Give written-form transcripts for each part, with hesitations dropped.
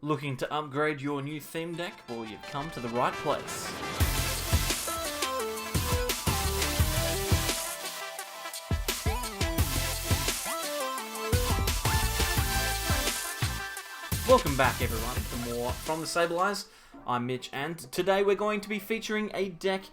Looking to upgrade your new theme deck? Well, you've come to the right place. Welcome back everyone for more from the Sableyes. I'm Mitch and today we're going to be featuring a deck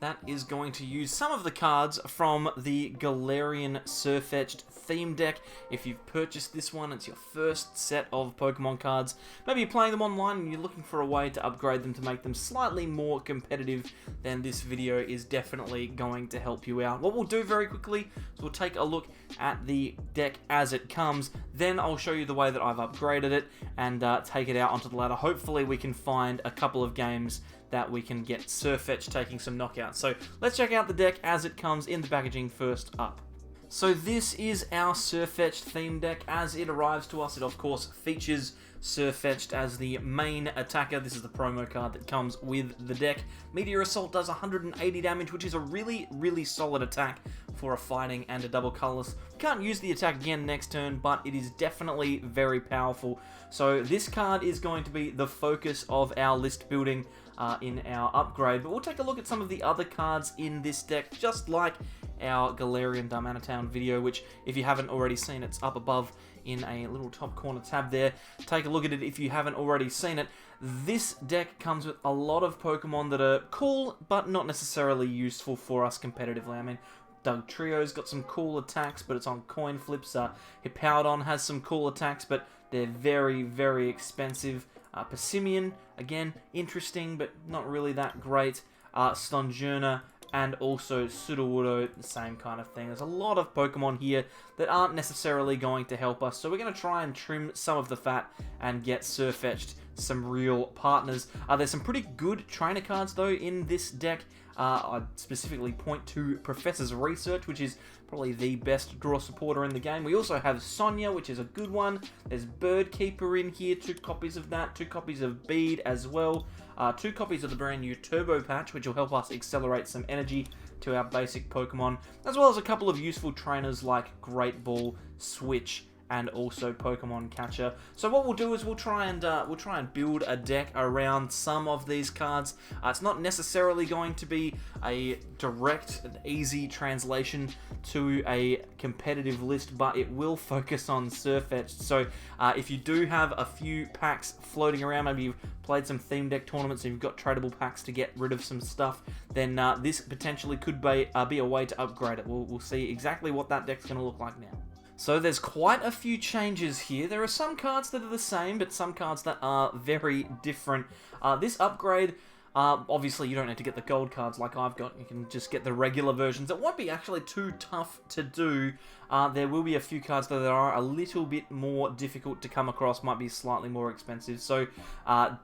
that is going to use some of the cards from the Galarian Sirfetch'd Theme Deck. If you've purchased this one, it's your first set of Pokemon cards. Maybe you're playing them online and you're looking for a way to upgrade them to make them slightly more competitive, then this video is definitely going to help you out. What we'll do very quickly is we'll take a look at the deck as it comes, then I'll show you the way that I've upgraded it and take it out onto the ladder. Hopefully we can find a couple of games that we can get Sirfetch'd taking some knockouts. So let's check out the deck as it comes in the packaging first up. So this is our Sirfetch'd theme deck. As it arrives to us, it of course features Sirfetch'd as the main attacker. This is the promo card that comes with the deck. Meteor Assault does 180 damage, which is a really solid attack for a fighting and a double colorless. Can't use the attack again next turn, but it is definitely very powerful. So this card is going to be the focus of our list building in our upgrade. But we'll take a look at some of the other cards in this deck, just like our Galarian Darmanitan video, which if you haven't already seen, it's up above in a little top corner tab there. Take a look at it if you haven't already seen it. This deck comes with a lot of Pokemon that are cool, but not necessarily useful for us competitively. I mean, Dugtrio's got some cool attacks, but it's on coin flips. Hippowdon has some cool attacks, but they're very expensive. Passimian, again, interesting, but not really that great. Stonjourner, and also Sudowoodo, the same kind of thing. There's a lot of Pokemon here that aren't necessarily going to help us, so we're going to try and trim some of the fat and get Sirfetch'd some real partners. There's some pretty good trainer cards, though, in this deck. I'd specifically point to Professor's Research, which is probably the best draw supporter in the game. We also have Sonia, which is a good one. There's Bird Keeper in here, 2 copies of that, 2 copies of Bead as well, 2 copies of the brand new Turbo Patch, which will help us accelerate some energy to our basic Pokemon, as well as a couple of useful trainers like Great Ball, Switch, and also Pokemon Catcher. So what we'll do is we'll try and build a deck around some of these cards. It's not necessarily going to be a direct and easy translation to a competitive list, but it will focus on Sirfetch'd. So if you do have a few packs floating around, maybe you've played some theme deck tournaments and you've got tradable packs to get rid of some stuff, then this potentially could be a way to upgrade it. We'll see exactly what that deck's going to look like now. So there's quite a few changes here. There are some cards that are the same, but some cards that are very different. This upgrade, obviously you don't need to get the gold cards like I've got. You can just get the regular versions. It won't be actually too tough to do. There will be a few cards that are a little bit more difficult to come across, might be slightly more expensive. So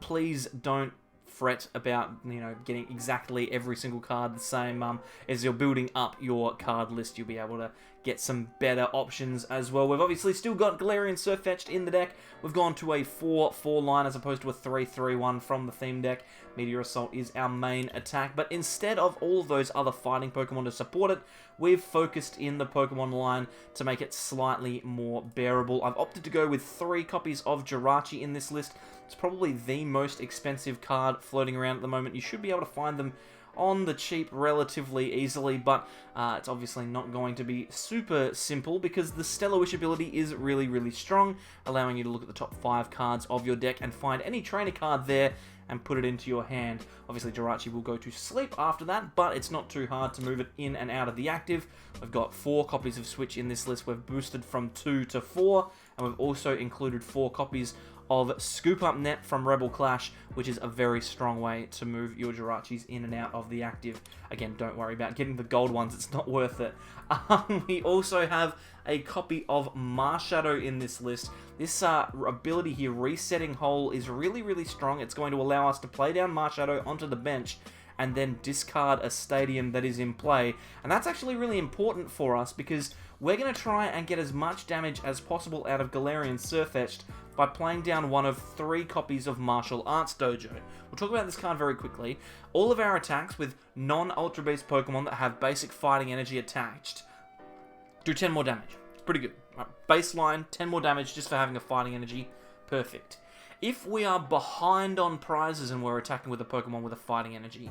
please don't fret about, you know, getting exactly every single card the same. As you're building up your card list, you'll be able to get some better options as well. We've obviously still got Galarian Sirfetch'd in the deck. We've gone to a 4-4 line as opposed to a 3-3-1 from the theme deck. Meteor Assault is our main attack, but instead of all of those other fighting Pokemon to support it, we've focused in the Pokemon line to make it slightly more bearable. I've opted to go with 3 copies of Jirachi in this list. It's probably the most expensive card floating around at the moment. You should be able to find them on the cheap relatively easily, but it's obviously not going to be super simple because the Stellar Wish ability is really strong, allowing you to look at the top 5 cards of your deck and find any trainer card there and put it into your hand. Obviously Jirachi will go to sleep after that, but it's not too hard to move it in and out of the active. We've got 4 copies of Switch in this list. We've boosted from 2 to 4, and we've also included 4 copies of Scoop Up Net from Rebel Clash, which is a very strong way to move your Jirachis in and out of the active. Again, don't worry about getting the gold ones, it's not worth it. We also have a copy of Marshadow in this list. This ability here, Resetting Hole, is really strong. It's going to allow us to play down Marshadow onto the bench and then discard a stadium that is in play. And that's actually really important for us because we're going to try and get as much damage as possible out of Galarian Sirfetch'd by playing down one of 3 copies of Martial Arts Dojo. We'll talk about this card very quickly. All of our attacks with non-Ultra Beast Pokemon that have basic fighting energy attached do 10 more damage. It's pretty good. Right, baseline, 10 more damage just for having a fighting energy. Perfect. if we are behind on prizes and we're attacking with a Pokemon with a fighting energy,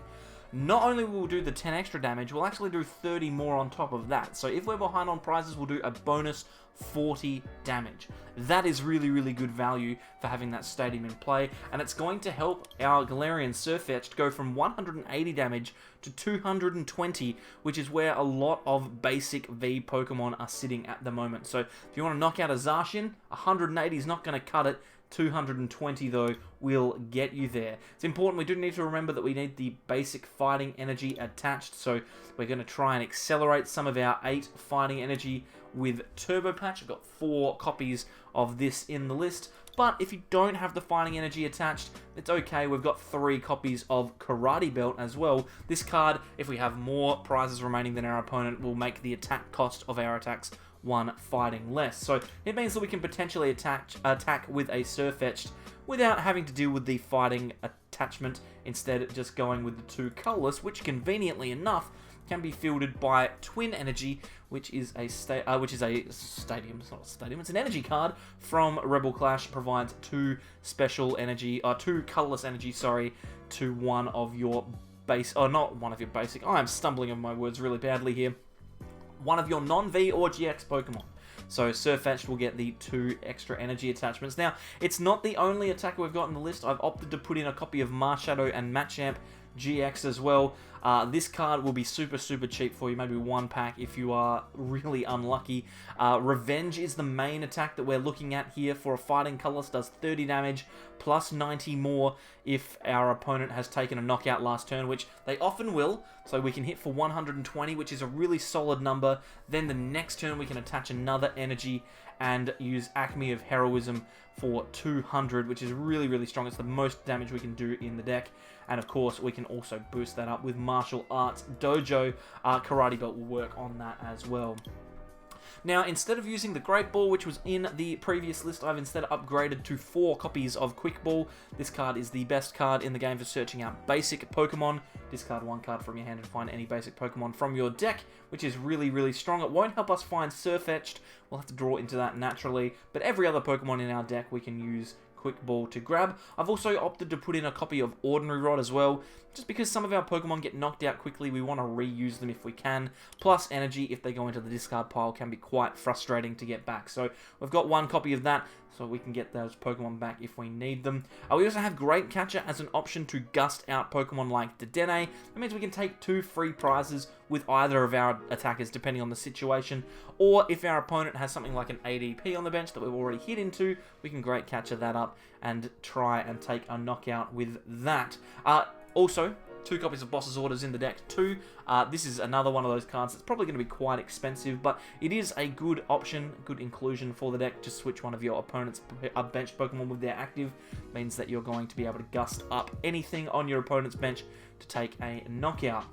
not only will we do the 10 extra damage, we'll actually do 30 more on top of that. So if we're behind on prizes, we'll do a bonus 40 damage. That is really, really good value for having that stadium in play, and it's going to help our Galarian Sirfetch'd go from 180 damage to 220, which is where a lot of basic V Pokemon are sitting at the moment. So if you want to knock out a Zacian, 180 is not going to cut it. 220 though will get you there. It's important, we do need to remember that we need the basic fighting energy attached, so we're going to try and accelerate some of our 8 fighting energy with Turbo Patch. I've got 4 copies of this in the list, but if you don't have the fighting energy attached, it's okay. We've got 3 copies of Karate Belt as well. This card, if we have more prizes remaining than our opponent, will make the attack cost of our attacks 1 fighting less. So it means that we can potentially attack with a Sirfetch'd without having to deal with the fighting attachment, instead just going with the 2 colorless, which conveniently enough can be fielded by Twin Energy, which is a stadium. It's not a stadium. It's an energy card from Rebel Clash. Provides 2 special energy, 2 colorless energy. Sorry, to one of your base. Oh, not one of your basic. I am stumbling on my words really badly here. One of your non-V or GX Pokemon. So Sirfetch'd will get the 2 extra energy attachments. Now, it's not the only attacker we've got in the list. I've opted to put in a copy of Marshadow and Machamp-GX as well. This card will be super, super cheap for you, maybe 1 pack if you are really unlucky. Revenge is the main attack that we're looking at here for a fighting colorless. Does 30 damage plus 90 more if our opponent has taken a knockout last turn, which they often will. So we can hit for 120, which is a really solid number. Then the next turn we can attach another energy and use Acme of Heroism for 200, which is really, really strong. It's the most damage we can do in the deck. And of course, we can also boost that up with Martial Arts Dojo. Karate Belt will work on that as well. Now, instead of using the Great Ball, which was in the previous list, I've instead upgraded to 4 copies of Quick Ball. This card is the best card in the game for searching out basic Pokemon. Discard 1 card from your hand and find any basic Pokemon from your deck, which is really, really strong. It won't help us find Sirfetch'd. We'll have to draw into that naturally, but every other Pokemon in our deck we can use Quick Ball to grab. I've also opted to put in a copy of Ordinary Rod as well, just because some of our Pokemon get knocked out quickly. We want to reuse them if we can. Plus energy, if they go into the discard pile, can be quite frustrating to get back. So we've got 1 copy of that, so we can get those Pokemon back if we need them. We also have Great Catcher as an option to gust out Pokemon like the DAA. That means we can take 2 free prizes with either of our attackers, depending on the situation. Or if our opponent has something like an ADP on the bench that we've already hit into, we can Great Catcher that up and try and take a knockout with that. Also, 2 copies of Boss's Orders in the deck too. This is another one of those cards that's probably going to be quite expensive, but it is a good option, good inclusion for the deck. Just switch one of your opponent's bench Pokemon with their active. Means that you're going to be able to gust up anything on your opponent's bench to take a knockout.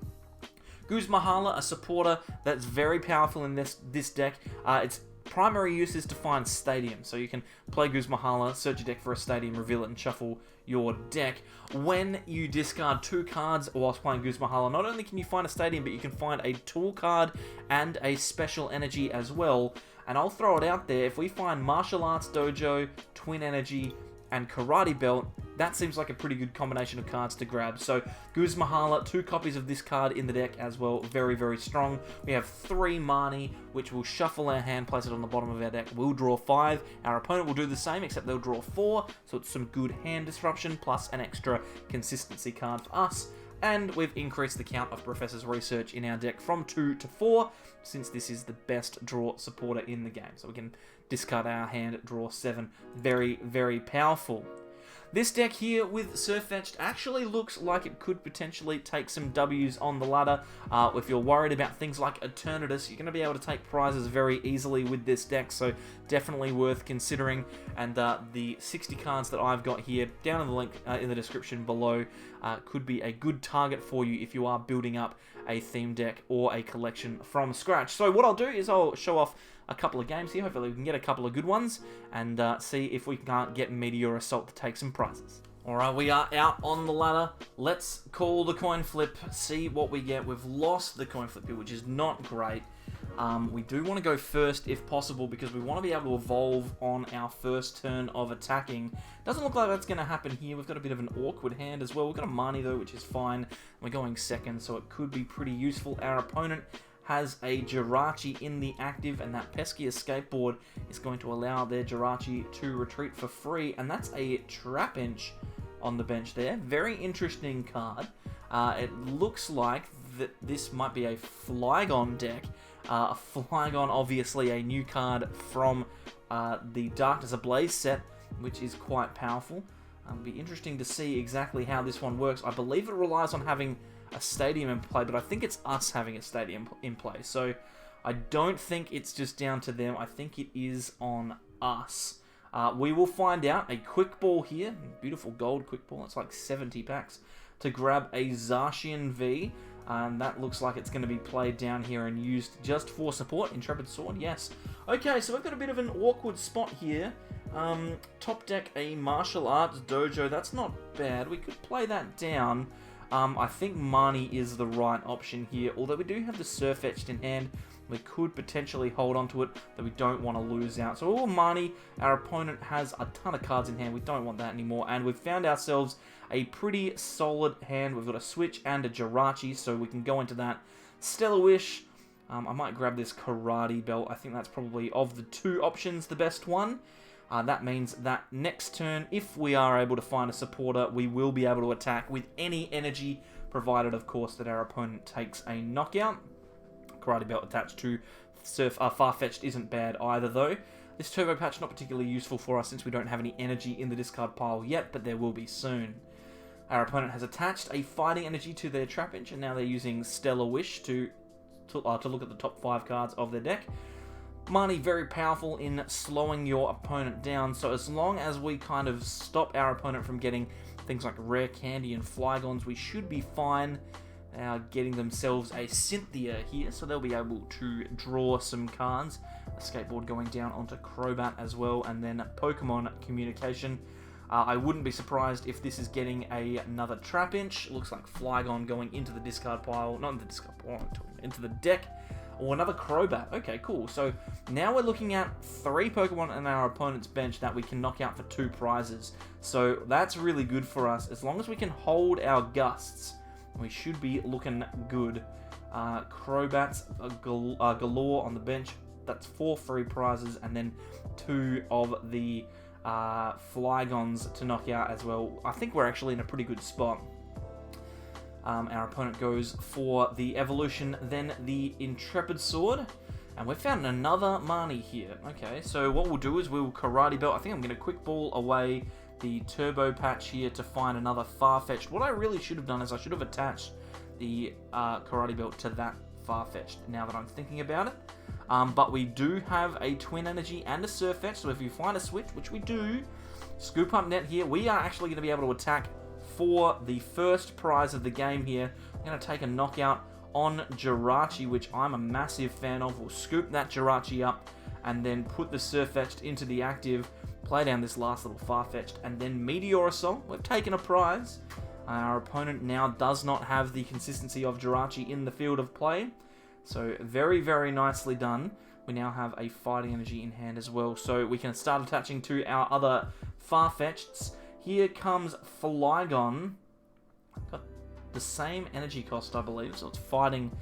Guzmahala, a supporter that's very powerful in this deck. Its primary use is to find stadium, so you can play Guzmahala, search your deck for a stadium, reveal it, and shuffle your deck. When you discard 2 cards whilst playing Guzmahala, not only can you find a stadium, but you can find a tool card and a special energy as well. And I'll throw it out there, if we find Martial Arts Dojo, Twin Energy, and Karate Belt, that seems like a pretty good combination of cards to grab. So Guzmahala, 2 copies of this card in the deck as well, very, very strong. We have 3 Marnie, which will shuffle our hand, place it on the bottom of our deck. We'll draw 5. Our opponent will do the same, except they'll draw 4. So it's some good hand disruption, plus an extra consistency card for us. And we've increased the count of Professor's Research in our deck from 2 to 4, since this is the best draw supporter in the game. So we can discard our hand, draw 7. Very, very powerful. This deck here with Sirfetch'd actually looks like it could potentially take some W's on the ladder. If you're worried about things like Eternatus, you're going to be able to take prizes very easily with this deck, so definitely worth considering. And the 60 cards that I've got here, down in the link in the description below, could be a good target for you if you are building up a theme deck or a collection from scratch. So what I'll do is I'll show off a couple of games here. Hopefully we can get a couple of good ones and see if we can't get Meteor Assault to take some prizes. Alright, we are out on the ladder. Let's call the coin flip, see what we get. We've lost the coin flip here, which is not great. We do want to go first if possible because we want to be able to evolve on our first turn of attacking. Doesn't look like that's going to happen here. We've got a bit of an awkward hand as well. We've got a Marnie though, which is fine. We're going second, so it could be pretty useful. Our opponent has a Jirachi in the active, and that pesky escape board is going to allow their Jirachi to retreat for free, and that's a Trapinch on the bench there. Very interesting card. It looks like that this might be a Flygon deck. A Flygon, obviously a new card from the Darkness Ablaze set, which is quite powerful. It'll be interesting to see exactly how this one works. I believe it relies on having a stadium in play, but I think it's us having a stadium in play. So I don't think it's just down to them. I think it is on us. We will find out. A quick ball here. Beautiful gold quick ball. It's like 70 packs to grab a Zacian V. And that looks like it's going to be played down here and used just for support. Intrepid Sword, yes. Okay, so we've got a bit of an awkward spot here. Top deck a martial arts dojo. That's not bad. We could play that down. I think Marnie is the right option here. Although we do have the Sirfetch'd in hand, we could potentially hold on to it, that we don't want to lose out. So all Marnie, our opponent has a ton of cards in hand. We don't want that anymore. And we've found ourselves a pretty solid hand. We've got a Switch and a Jirachi, so we can go into that. Stellar Wish. I might grab this Karate Belt. I think that's probably, of the two options, the best one. That means that next turn, if we are able to find a supporter, we will be able to attack with any energy, provided, of course, that our opponent takes a knockout. Karate Belt attached to Farfetch'd isn't bad either, though. This Turbo Patch not particularly useful for us since we don't have any energy in the discard pile yet, but there will be soon. Our opponent has attached a fighting energy to their Trapinch, and now they're using Stellar Wish to look at the top 5 cards of their deck. Marnie, very powerful in slowing your opponent down, so as long as we kind of stop our opponent from getting things like Rare Candy and Flygons, we should be fine. They are getting themselves a Cynthia here, so they'll be able to draw some cards. A skateboard going down onto Crobat as well, and then Pokemon Communication. I wouldn't be surprised if this is getting another Trapinch. Looks like Flygon going into the discard pile, not into the discard pile, into the deck. Or another Crobat. Okay, cool. So now we're looking at 3 Pokemon in our opponent's bench that we can knock out for 2 prizes. So that's really good for us. As long as we can hold our gusts, we should be looking good. Crobats galore on the bench. That's 4 free prizes, and then 2 of the Flygons to knock out as well. I think we're actually in a pretty good spot. Our opponent goes for the evolution, then the Intrepid Sword, and we've found another Marnie here. Okay, so what we'll do is we'll Karate Belt. I think I'm going to quick ball away the Turbo Patch here to find another Farfetch'd. What I really should have done is I should have attached the Karate Belt to that Farfetch'd, now that I'm thinking about it. But we do have a Twin Energy and a Sirfetch'd, so if you find a switch, which we do, Scoop Up Net here, we are actually going to be able to attack for the first prize of the game here. I'm going to take a knockout on Jirachi, which I'm a massive fan of. We'll scoop that Jirachi up and then put the Sirfetch'd into the active, play down this last little Farfetch'd, and then Meteorosol. We've taken a prize. Our opponent now does not have the consistency of Jirachi in the field of play. So very, very nicely done. We now have a Fighting Energy in hand as well, so we can start attaching to our other Farfetch'ds. Here comes Flygon. Got the same energy cost, I believe, so it's fighting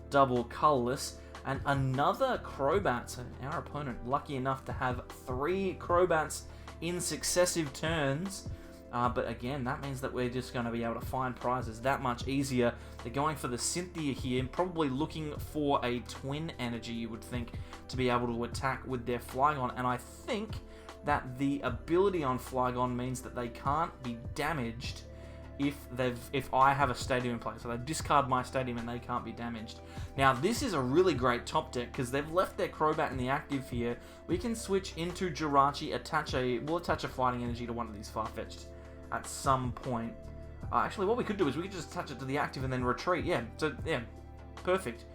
double colorless. And another Crobat. So our opponent lucky enough to have 3 Crobats in successive turns. But again, that means that we're just going to be able to find prizes that much easier. They're going for the Cynthia here, probably looking for a Twin Energy, you would think, to be able to attack with their Flygon. And I think that the ability on Flygon means that they can't be damaged if I have a stadium in play. So they discard my stadium and they can't be damaged. Now this is a really great top deck because they've left their Crobat in the active here. We can switch into Jirachi, we'll attach a Fighting Energy to one of these Farfetch'd at some point. Actually, what we could do is we could just attach it to the active and then retreat. Yeah, so yeah, perfect.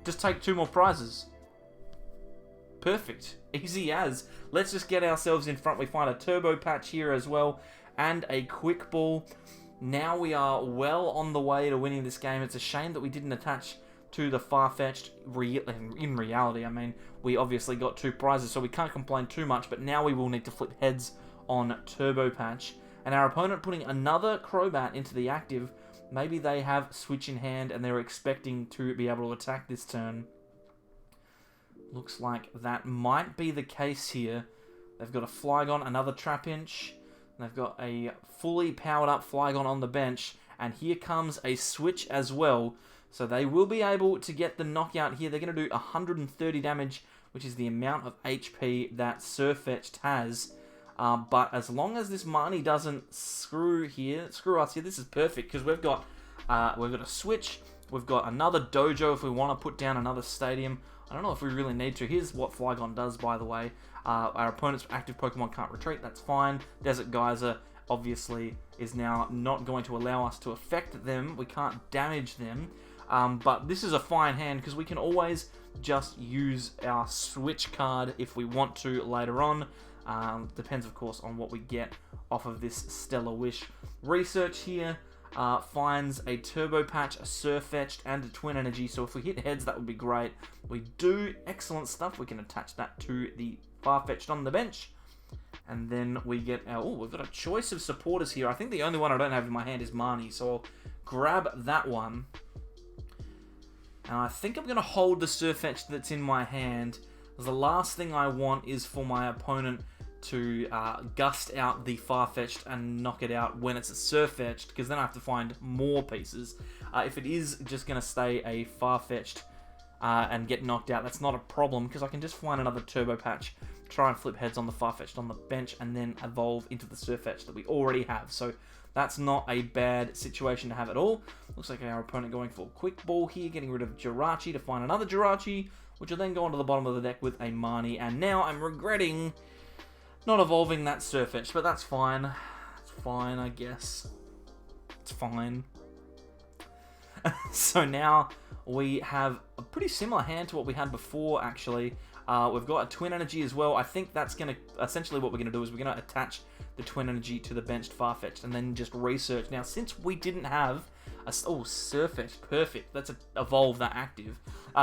Just take 2 more prizes. Perfect. Easy as. Let's just get ourselves in front. We find a Turbo Patch here as well, and a Quick Ball. Now we are well on the way to winning this game. It's a shame that we didn't attach to the Farfetch'd. In reality, I mean, we obviously got 2 prizes, so we can't complain too much, but now we will need to flip heads on Turbo Patch. And our opponent putting another Crobat into the active. Maybe they have Switch in hand and they're expecting to be able to attack this turn. Looks like that might be the case here. They've got a Flygon, another Trapinch. They've got a fully powered up Flygon on the bench. And here comes a Switch as well. So they will be able to get the knockout here. They're going to do 130 damage, which is the amount of HP that Sirfetch'd has. But as long as this Marnie doesn't screw us here, this is perfect because we've got a Switch, we've got another Dojo if we want to put down another Stadium. I don't know if we really need to. Here's what Flygon does, by the way. Our opponent's active Pokemon can't retreat. That's fine. Desert Geyser obviously is now not going to allow us to affect them. We can't damage them. But this is a fine hand because we can always just use our Switch card if we want to later on. Depends, of course, on what we get off of this Stellar Wish. Research here finds a Turbo Patch, a Sirfetch'd, and a Twin Energy. So if we hit heads, that would be great. We do excellent stuff. We can attach that to the Farfetch'd on the bench. And then we get our... Oh, we've got a choice of supporters here. I think the only one I don't have in my hand is Marnie. So I'll grab that one. And I think I'm going to hold the Sirfetch'd that's in my hand. The last thing I want is for my opponent to gust out the Farfetch'd and knock it out when it's a Sirfetch'd, because then I have to find more pieces. If it is just going to stay a Farfetch'd and get knocked out, that's not a problem, because I can just find another Turbo Patch, try and flip heads on the Farfetch'd on the bench, and then evolve into the Sirfetch'd that we already have. So that's not a bad situation to have at all. Looks like our opponent going for a Quick Ball here, getting rid of Jirachi to find another Jirachi, which will then go onto the bottom of the deck with a Marnie. And now I'm regretting not evolving that Sirfetch'd, but that's fine. It's fine, I guess. It's fine. So now we have a pretty similar hand to what we had before, actually. We've got a Twin Energy as well. I think that's going to... Essentially what we're going to do is we're going to attach the Twin Energy to the benched Farfetch'd and then just research. Now, since we didn't have... Oh, Sirfetch'd. Perfect. Let's evolve that active.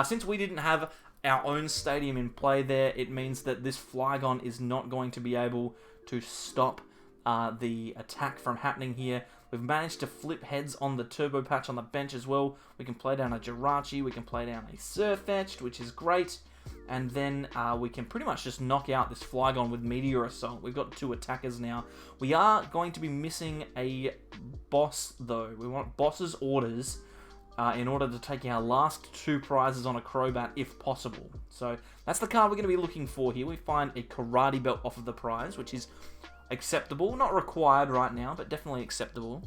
Since we didn't have our own Stadium in play there, it means that this Flygon is not going to be able to stop the attack from happening here. We've managed to flip heads on the Turbo Patch on the bench as well. We can play down a Jirachi, we can play down a Sirfetch'd, which is great. And then we can pretty much just knock out this Flygon with Meteor Assault. We've got 2 attackers now. We are going to be missing a boss, though. We want boss's orders in order to take our last 2 prizes on a Crobat, if possible. So that's the card we're going to be looking for here. We find a Karate Belt off of the prize, which is acceptable. Not required right now, but definitely acceptable.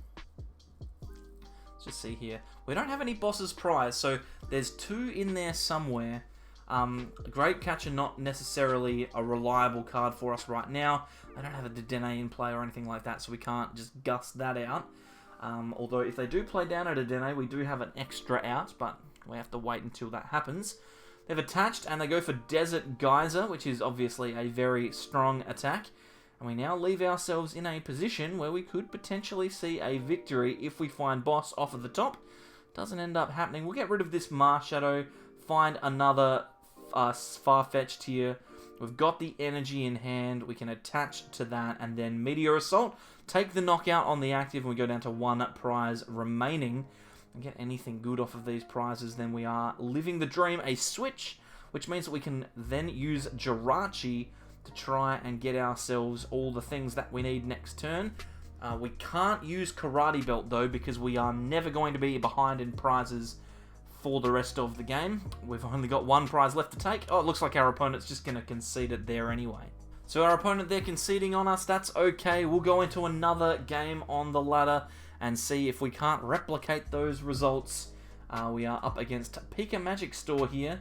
Let's just see here. We don't have any boss's prize, so there's 2 in there somewhere. Great Catcher, not necessarily a reliable card for us right now. I don't have a Dedenne in play or anything like that, so we can't just gust that out. Although if they do play down at a Dedenne, we do have an extra out, but we have to wait until that happens. They've attached and they go for Desert Geyser, which is obviously a very strong attack. And we now leave ourselves in a position where we could potentially see a victory if we find boss off of the top. Doesn't end up happening. We'll get rid of this Marshadow, find another Farfetch'd here. We've got the energy in hand. We can attach to that and then Meteor Assault. Take the knockout on the active and we go down to 1 prize remaining. And get anything good off of these prizes, then we are living the dream. A Switch, which means that we can then use Jirachi to try and get ourselves all the things that we need next turn. We can't use Karate Belt though, because we are never going to be behind in prizes for the rest of the game. We've only got 1 prize left to take. Oh, it looks like our opponent's just going to concede it there anyway. So our opponent there conceding on us, that's okay. We'll go into another game on the ladder and see if we can't replicate those results. We are up against Pika Magic Store here,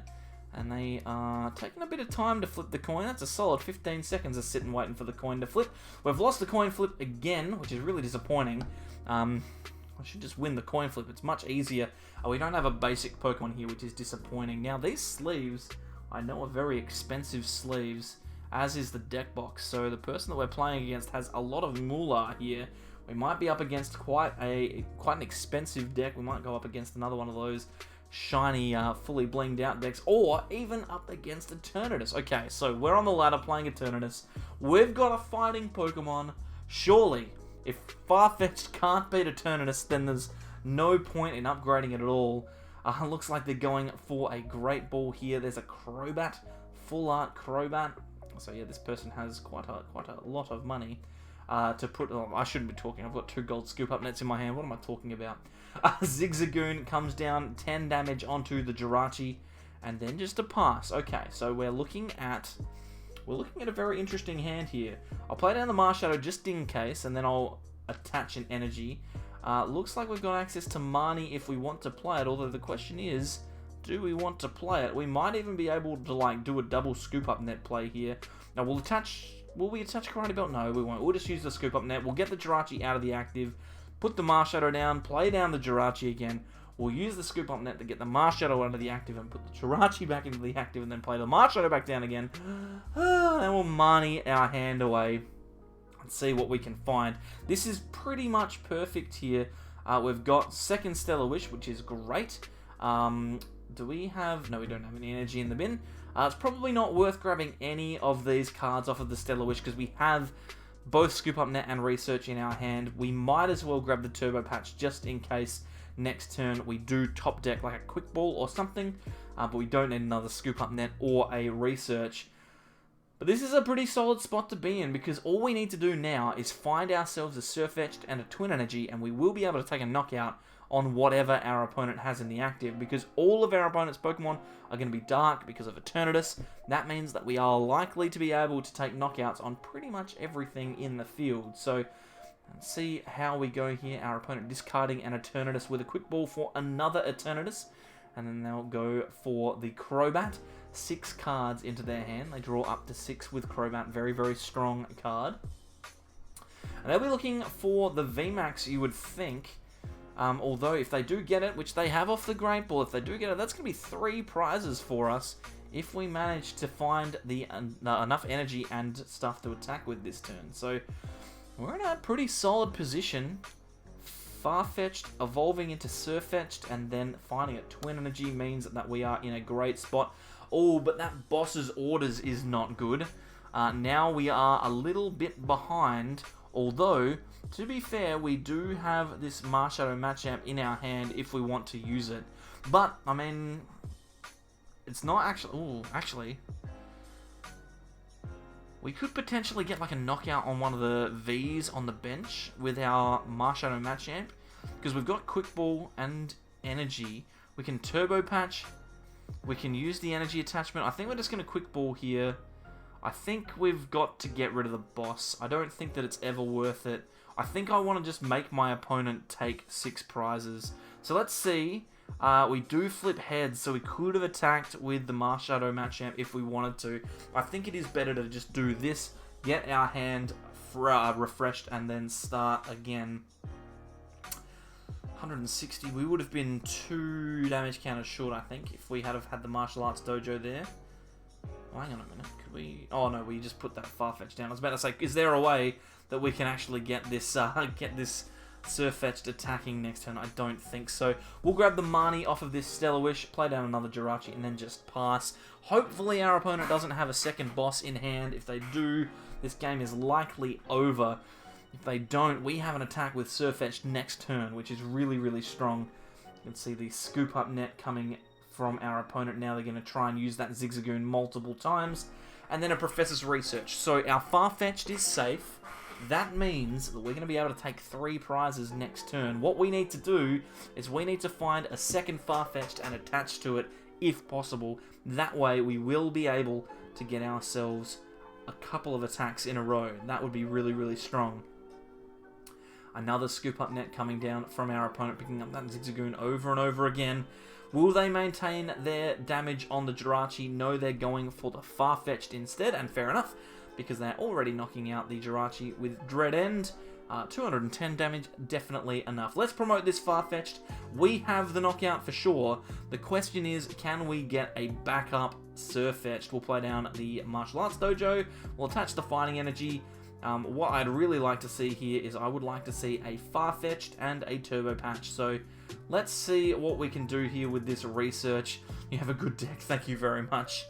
and they are taking a bit of time to flip the coin. That's a solid 15 seconds of sitting waiting for the coin to flip. We've lost the coin flip again, which is really disappointing. I should just win the coin flip. It's much easier. We don't have a basic Pokemon here, which is disappointing. Now, these sleeves, I know, are very expensive sleeves, as is the deck box. So the person that we're playing against has a lot of moolah here. We might be up against quite an expensive deck. We might go up against another one of those shiny, fully blinged out decks, or even up against Eternatus. Okay, so we're on the ladder playing Eternatus. We've got a fighting Pokemon. Surely, if Farfetch'd can't beat Eternatus, then there's no point in upgrading it at all. Looks like they're going for a Great Ball here. There's a Crobat, full art Crobat. So yeah, this person has quite a lot of money to put. Oh, I shouldn't be talking. I've got 2 gold Scoop Up Nets in my hand. What am I talking about? Zigzagoon comes down 10 damage onto the Jirachi, and then just a pass. Okay, so we're looking at a very interesting hand here. I'll play down the Marshadow just in case, and then I'll attach an energy. Looks like we've got access to Marnie if we want to play it, although the question is, do we want to play it? We might even be able to like do a double Scoop Up Net play here. Now will we attach Karate Belt? No, we won't. We'll just use the Scoop Up Net. We'll get the Jirachi out of the active, put the Marshadow down, play down the Jirachi again. We'll use the Scoop Up Net to get the Marshadow under the active and put the Jirachi back into the active, and then play the Marshadow back down again. And we'll Marnie our hand away and see what we can find. This is pretty much perfect here. We've got second Stellar Wish, which is great. Do we have... No, we don't have any energy in the bin. It's probably not worth grabbing any of these cards off of the Stellar Wish because we have both Scoop Up Net and Research in our hand. We might as well grab the Turbo Patch just in case next turn we do top deck like a Quick Ball or something, but we don't need another Scoop Up Net or a Research. But this is a pretty solid spot to be in because all we need to do now is find ourselves a Sirfetch'd and a Twin Energy, and we will be able to take a knockout on whatever our opponent has in the active, because all of our opponent's Pokemon are going to be dark because of Eternatus. That means that we are likely to be able to take knockouts on pretty much everything in the field. So, let's see how we go here. Our opponent discarding an Eternatus with a Quick Ball for another Eternatus, and then they'll go for the Crobat. 6 cards into their hand. They draw up to 6 with Crobat. Very, very strong card. And they'll be looking for the VMAX, you would think. Although, if they do get it, which they have off the Great Ball, if they do get it, that's going to be 3 prizes for us if we manage to find the enough energy and stuff to attack with this turn. So, we're in a pretty solid position. Farfetch'd evolving into Sirfetch'd and then finding a Twin Energy means that we are in a great spot. Oh, but that boss's orders is not good. Now we are a little bit behind, although, to be fair, we do have this Marshadow Machamp in our hand if we want to use it. But, I mean, it's not actually... Ooh, actually, we could potentially get like a knockout on one of the Vs on the bench with our Marshadow Machamp, because we've got Quick Ball and Energy. We can Turbo Patch. We can use the energy attachment. I think we're just going to Quick Ball here. I think we've got to get rid of the boss. I don't think that it's ever worth it. I think I want to just make my opponent take 6 prizes. So let's see. We do flip heads, so we could have attacked with the Marshadow Machamp if we wanted to. I think it is better to just do this, get our hand refreshed, and then start again. 160, we would have been 2 damage counters short, I think, if we had had the Martial Arts Dojo there. Oh, hang on a minute, could we... Oh no, we just put that Farfetch'd down. I was about to say, is there a way that we can actually get this Sirfetch'd attacking next turn? I don't think so. We'll grab the Marnie off of this Stellar Wish, play down another Jirachi, and then just pass. Hopefully our opponent doesn't have a second boss in hand. If they do, this game is likely over. If they don't, we have an attack with Sirfetch'd next turn, which is really, really strong. You can see the Scoop Up Net coming from our opponent. Now they're going to try and use that Zigzagoon multiple times. And then a Professor's Research. So our Farfetch'd is safe. That means that we're going to be able to take 3 prizes next turn. What we need to do is we need to find a second Farfetch'd and attach to it, if possible. That way we will be able to get ourselves a couple of attacks in a row. That would be really, really strong. Another Scoop Up Net coming down from our opponent, picking up that Zigzagoon over and over again. Will they maintain their damage on the Jirachi? No, they're going for the Farfetch'd instead, and fair enough, because they're already knocking out the Jirachi with Dread End. 210 damage, definitely enough. Let's promote this Farfetch'd. We have the knockout for sure. The question is, can we get a backup Sirfetch'd? We'll play down the Martial Arts Dojo. We'll attach the Fighting Energy. What I'd really like to see here is I would like to see a Farfetch'd and a Turbo Patch. So let's see what we can do here with this research. You have a good deck, thank you very much.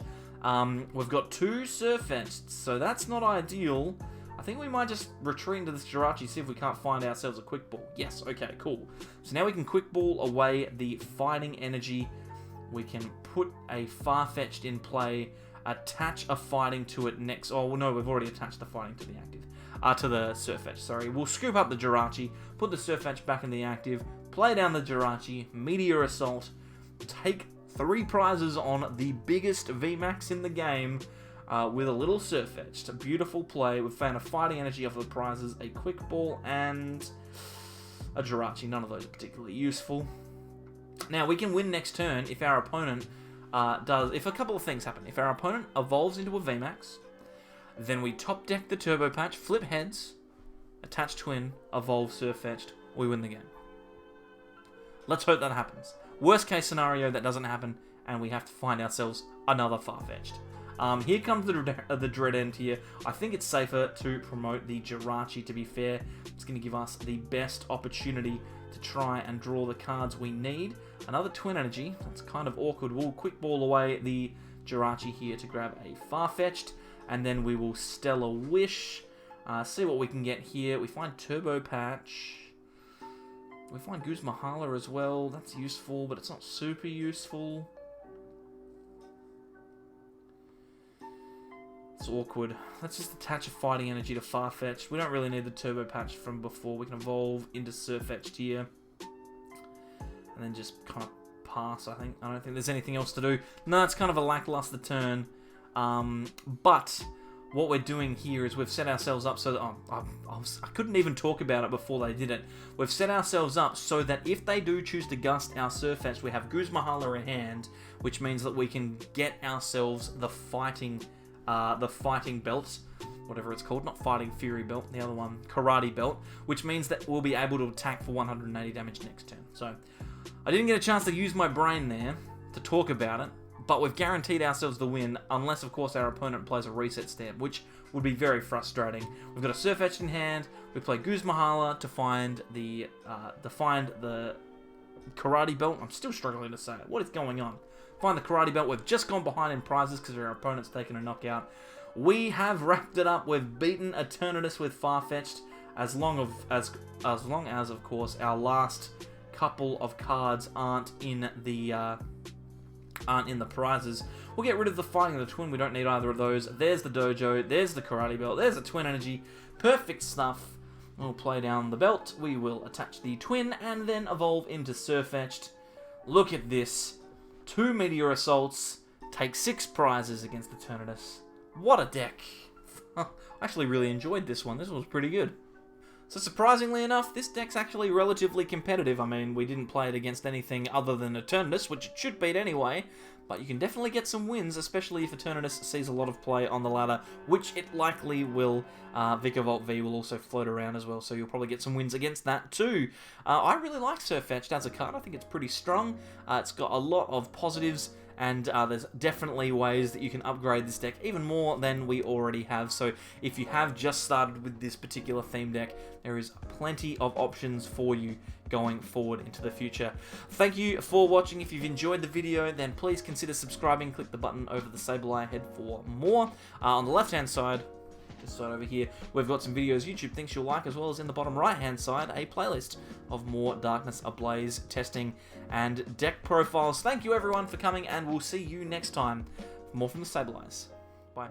We've got 2 Sirfetch'd, so that's not ideal. I think we might just retreat into this Jirachi, see if we can't find ourselves a Quick Ball. Yes, okay, cool. So now we can Quick Ball away the fighting energy. We can put a Farfetch'd in play, attach a fighting to it next. Oh, well, no, we've already attached the fighting to the active. To the Sirfetch'd, sorry. We'll scoop up the Jirachi, put the Sirfetch'd back in the active, play down the Jirachi, Meteor Assault, take 3 prizes on the biggest VMAX in the game with a little Sirfetch'd. A beautiful play. We've found a fighting energy off the prizes, a Quick Ball, and a Jirachi. None of those are particularly useful. Now, we can win next turn if our opponent if a couple of things happen. If our opponent evolves into a VMAX, then we top deck the Turbo Patch, flip heads, attach twin, evolve Sirfetch'd, we win the game. Let's hope that happens. Worst case scenario, that doesn't happen, and we have to find ourselves another Farfetch'd. Here comes the dread end here. I think it's safer to promote the Jirachi, to be fair. It's going to give us the best opportunity to try and draw the cards we need. Another twin energy. That's kind of awkward. We'll Quick Ball away the Jirachi here to grab a Farfetch'd, and then we will Stellar Wish. See what we can get here. We find Turbo Patch. We find Guzmahala as well. That's useful, but it's not super useful. It's awkward. Let's just attach a fighting energy to Farfetch'd. We don't really need the Turbo Patch from before. We can evolve into Sirfetch'd here. And then just kind of pass, I think. I don't think there's anything else to do. No, it's kind of a lackluster turn. But what we're doing here is we've set ourselves up so that... I couldn't even talk about it before they did it. We've set ourselves up so that if they do choose to gust our Sirfetch'd, we have Guzmahala in hand, which means that we can get ourselves the fighting belt, whatever it's called, not fighting fury belt, the other one, karate belt, which means that we'll be able to attack for 180 damage next turn. So I didn't get a chance to use my brain there to talk about it, but we've guaranteed ourselves the win, unless of course our opponent plays a reset stamp, which would be very frustrating. We've got a Sirfetch'd in hand. We play Guzmahala to find the karate belt. I'm still struggling to say it. What is going on? Find the karate belt. We've just gone behind in prizes because our opponent's taken a knockout. We have wrapped it up. We've beaten Eternatus with Farfetch'd, as long as of course our last couple of cards aren't in the prizes. We'll get rid of the fighting of the twin. We don't need either of those. There's the dojo. There's the karate belt. There's the twin energy. Perfect stuff. We'll play down the belt. We will attach the twin and then evolve into Sirfetch'd. Look at this. 2 Meteor Assaults, take 6 prizes against Eternatus. What a deck. I actually really enjoyed this one. This one was pretty good. So surprisingly enough, this deck's actually relatively competitive. I mean, we didn't play it against anything other than Eternatus, which it should beat anyway, but you can definitely get some wins, especially if Eternatus sees a lot of play on the ladder, which it likely will. Vikavolt V will also float around as well, so you'll probably get some wins against that too. I really like Sirfetch'd as a card. I think it's pretty strong. It's got a lot of positives, and there's definitely ways that you can upgrade this deck even more than we already have. So if you have just started with this particular theme deck, there is plenty of options for you going forward into the future. Thank you for watching. If you've enjoyed the video, then please consider subscribing. Click the button over the Sableye head for more. On the left hand side, this side over here, we've got some videos YouTube thinks you'll like, as well as in the bottom right hand side, a playlist of more Darkness Ablaze testing and deck profiles. Thank you everyone for coming, and we'll see you next time for more from the Sableyes. Bye.